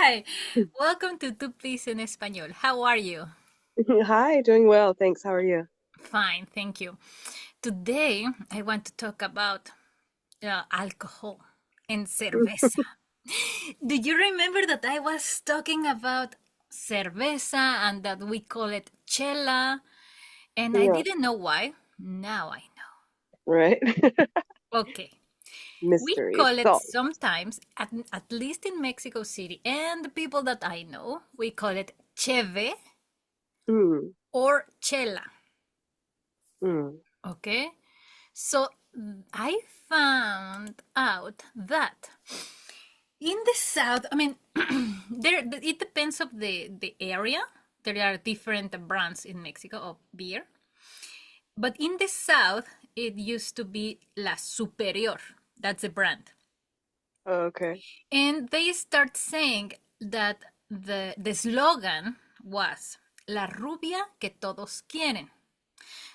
Hi, welcome to Two Please in Español. How are you? Hi, doing well. Thanks. How are you? Fine, thank you. Today I want to talk about alcohol and cerveza. Do you remember that I was talking about cerveza and that we call it chela? And I Yeah, didn't know why. Now I right. know. Okay. We Mystery call it solved. sometimes, at least in Mexico City, and the people that I know, we call it cheve Mm, or chela. mm. Okay, so I found out that in the south, I mean, there it depends of the area. There are different brands in Mexico of beer, but in the south, it used to be La Superior. That's the brand, Okay. and they start saying that the slogan was La rubia que todos quieren.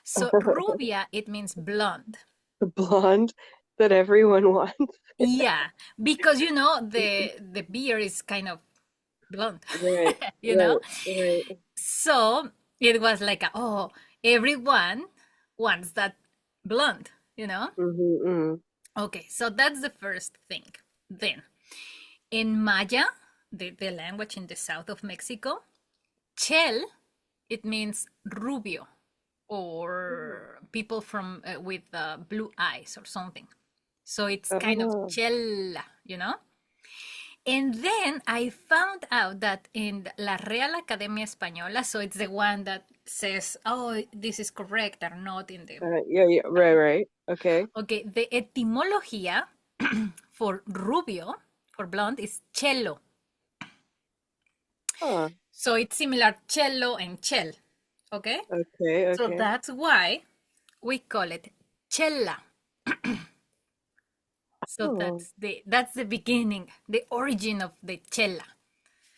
So rubia, it means blonde. The blonde that everyone wants. Yeah, because the beer is kind of blonde, Right, you know. right, right. So it was like, oh, everyone wants that blonde, you know. Mm-hmm, Okay, so that's the first thing. Then in Maya, the language in the south of Mexico, chel, it means rubio mm. or people from with blue eyes or something. So it's kind of Oh, chela, you know. And then I found out that in La Real Academia Española, so it's the one that says, oh, this is correct or not in the. yeah, yeah, right, right. Okay. Okay, the etimología for rubio, for blonde, is cello. Huh. So it's similar cello and chel. Okay? Okay, So okay. that's why we call it chela. So Oh, that's the beginning, the origin of the chela.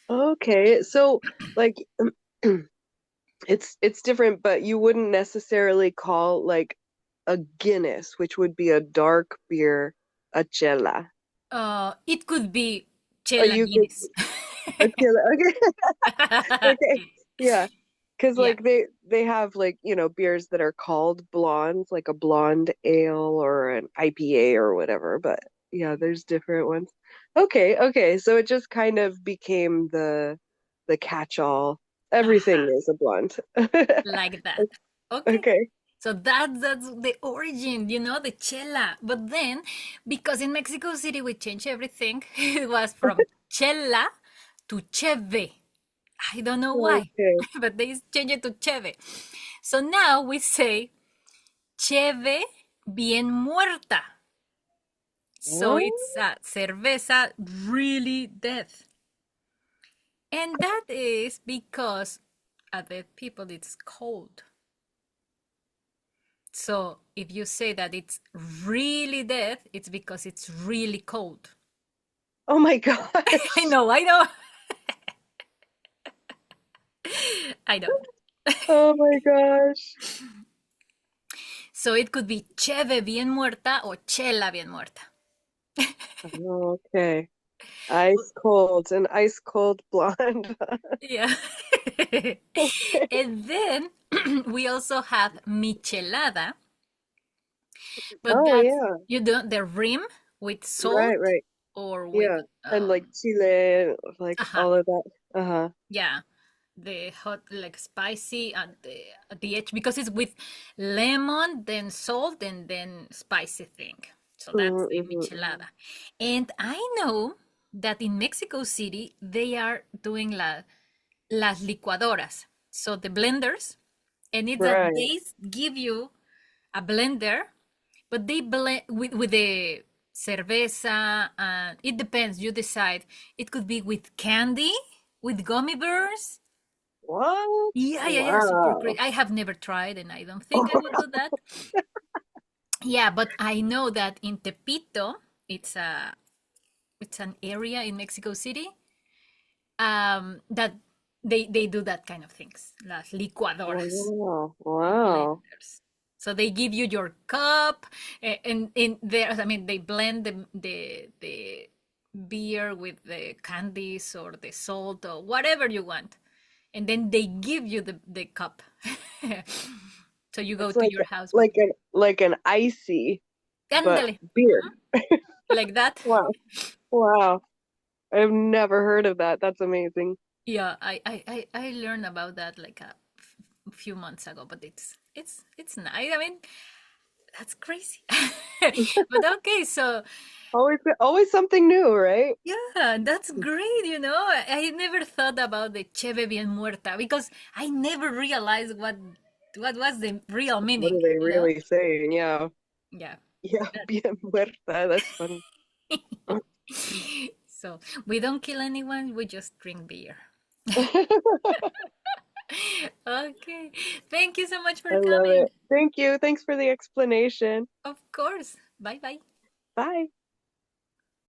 okay. So, like, it's different, but you wouldn't necessarily call like a Guinness, which would be a dark beer, a chela. It could be Oh, chela you could Guinness. a chela. Okay. Okay. Yeah. Because Yeah. like they have like, beers that are called blondes, like a blonde ale or an IPA or whatever, but yeah, there's different ones. Okay, okay. So it just kind of became the catch-all. Everything Uh-huh. is a blonde. Like that. Okay. Okay. So that's the origin, the chela. But then, because in Mexico City we changed everything, it was from chela to cheve. I don't know why, Okay. but they changed it to cheve. So now we say cheve bien muerta. So Oh, it's cerveza really dead. And that is because at the people it's cold. So if you say that it's really dead, it's because it's really cold. oh my I gosh. know, I know, I know. Oh my gosh. So it could be cheve bien muerta or chela bien muerta. Oh, okay. Ice cold, an ice cold blonde. Yeah. And then we also have michelada, but Oh that's yeah. you do the rim with Right, salt right. or with Yeah. And like Chile, like uh-huh, all of that. Uh-huh. yeah, the hot like spicy at the edge because it's with lemon, then salt, and then spicy thing. So that's the Mm-hmm. michelada. And I know that in Mexico City they are doing las licuadoras, so the blenders, and it's that Right. they give you a blender, but they blend with the cerveza, and it depends. You decide. It could be with candy, with gummy bears. What? Yeah, yeah, yeah, super Wow. great. I have never tried, and I don't think I will do that. Yeah, but I know that in Tepito, it's an area in Mexico City, that they do that kind of things, las licuadoras, Wow. Wow. blenders. So they give you your cup, and in there, I mean, they blend the beer with the candies or the salt or whatever you want. And then they give you the cup. So you go It's to like your house with like an icy but Ándale, beer. like that. Wow. Wow. I've never heard of that. That's amazing. Yeah, I learned about that like a few months ago, but it's nice. I mean, that's crazy. But okay, so Always something new, right? yeah, that's great. I never thought about the Cheve bien muerta because I never realized what was the real What meaning, are they you know? really saying? Yeah. Yeah. Yeah, bien muerta. That's funny. So we don't kill anyone, we just drink beer. I Okay. Thank you so much for love coming. it. Thank you. Thanks for the explanation. Of course. Bye bye. Bye.